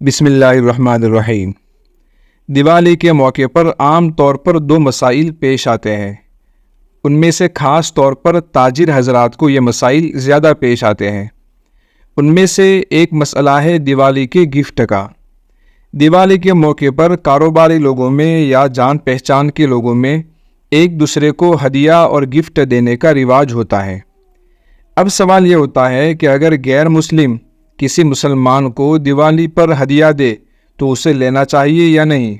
بسم اللہ الرحمن الرحیم۔ دیوالی کے موقع پر عام طور پر دو مسائل پیش آتے ہیں۔ ان میں سے خاص طور پر تاجر حضرات کو یہ مسائل زیادہ پیش آتے ہیں۔ ان میں سے ایک مسئلہ ہے دیوالی کے گفٹ کا۔ دیوالی کے موقع پر کاروباری لوگوں میں یا جان پہچان کے لوگوں میں ایک دوسرے کو ہدیہ اور گفٹ دینے کا رواج ہوتا ہے۔ اب سوال یہ ہوتا ہے کہ اگر غیر مسلم کسی مسلمان کو دیوالی پر ہدیہ دے تو اسے لینا چاہیے یا نہیں؟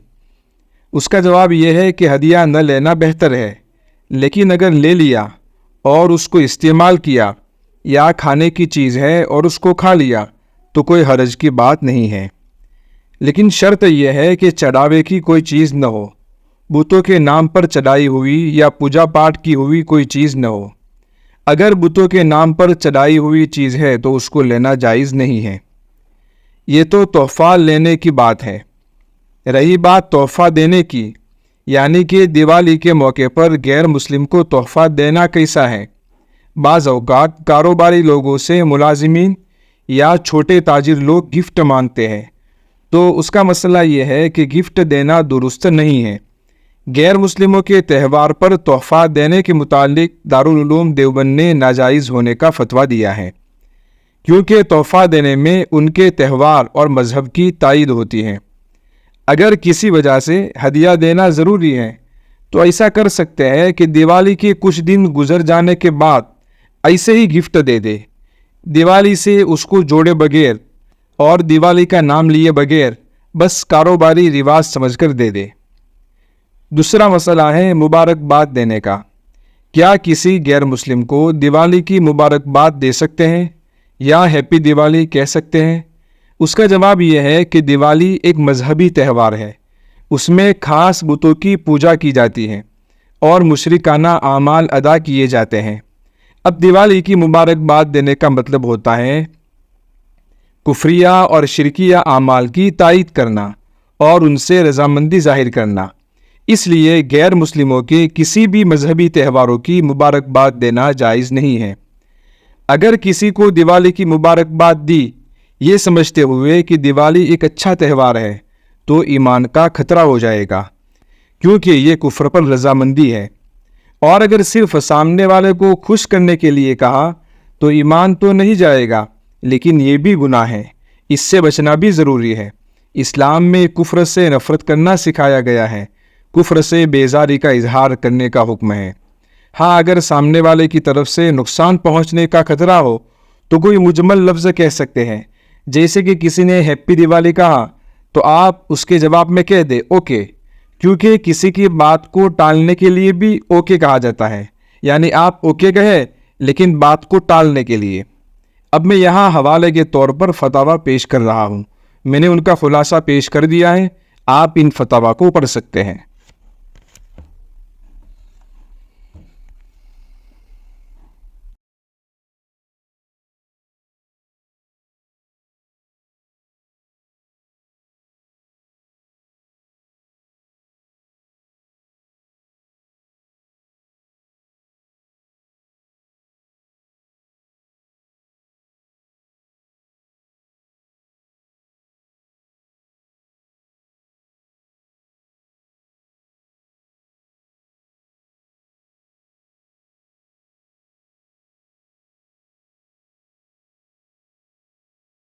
اس کا جواب یہ ہے کہ ہدیہ نہ لینا بہتر ہے، لیکن اگر لے لیا اور اس کو استعمال کیا یا کھانے کی چیز ہے اور اس کو کھا لیا تو کوئی حرج کی بات نہیں ہے، لیکن شرط یہ ہے کہ چڑھاوے کی کوئی چیز نہ ہو، بتوں کے نام پر چڑھائی ہوئی یا پوجا پاٹ کی ہوئی کوئی چیز نہ ہو۔ اگر بتوں کے نام پر چڑھائی ہوئی چیز ہے تو اس کو لینا جائز نہیں ہے۔ یہ تو تحفہ لینے کی بات ہے۔ رہی بات تحفہ دینے کی، یعنی کہ دیوالی کے موقع پر غیر مسلم کو تحفہ دینا کیسا ہے؟ بعض اوقات کاروباری لوگوں سے ملازمین یا چھوٹے تاجر لوگ گفٹ مانگتے ہیں، تو اس کا مسئلہ یہ ہے کہ گفٹ دینا درست نہیں ہے۔ غیر مسلموں کے تہوار پر تحفہ دینے کے متعلق دارالعلوم دیوبند نے ناجائز ہونے کا فتویٰ دیا ہے، کیونکہ تحفہ دینے میں ان کے تہوار اور مذہب کی تائید ہوتی ہے۔ اگر کسی وجہ سے ہدیہ دینا ضروری ہے تو ایسا کر سکتے ہیں کہ دیوالی کے کچھ دن گزر جانے کے بعد ایسے ہی گفٹ دے دے، دیوالی سے اس کو جوڑے بغیر اور دیوالی کا نام لیے بغیر، بس کاروباری رواج سمجھ کر دے دے۔ دوسرا مسئلہ ہے مبارکباد دینے کا۔ کیا کسی غیر مسلم کو دیوالی کی مبارکباد دے سکتے ہیں یا ہیپی دیوالی کہہ سکتے ہیں؟ اس کا جواب یہ ہے کہ دیوالی ایک مذہبی تہوار ہے، اس میں خاص بتوں کی پوجا کی جاتی ہے اور مشرکانہ اعمال ادا کیے جاتے ہیں۔ اب دیوالی کی مبارکباد دینے کا مطلب ہوتا ہے کفریہ اور شرکیہ اعمال کی تائید کرنا اور ان سے رضامندی ظاہر کرنا۔ اس لیے غیر مسلموں کے کسی بھی مذہبی تہواروں کی مبارکباد دینا جائز نہیں ہے۔ اگر کسی کو دیوالی کی مبارکباد دی یہ سمجھتے ہوئے کہ دیوالی ایک اچھا تہوار ہے تو ایمان کا خطرہ ہو جائے گا، کیونکہ یہ کفر پر رضامندی ہے۔ اور اگر صرف سامنے والے کو خوش کرنے کے لیے کہا تو ایمان تو نہیں جائے گا، لیکن یہ بھی گناہ ہے۔ اس سے بچنا بھی ضروری ہے۔ اسلام میں کفر سے نفرت کرنا سکھایا گیا ہے، کفر سے بیزاری کا اظہار کرنے کا حکم ہے۔ ہاں، اگر سامنے والے کی طرف سے نقصان پہنچنے کا خطرہ ہو تو کوئی مجمل لفظ کہہ سکتے ہیں، جیسے کہ کسی نے ہیپی دیوالی کہا تو آپ اس کے جواب میں کہہ دیں اوکے، کیونکہ کسی کی بات کو ٹالنے کے لیے بھی اوکے کہا جاتا ہے، یعنی آپ اوکے کہیں لیکن بات کو ٹالنے کے لیے۔ اب میں یہاں حوالے کے طور پر فتاویٰ پیش کر رہا ہوں، میں نے ان کا خلاصہ پیش کر دیا ہے، آپ ان فتاویٰ کو پڑھ سکتے ہیں۔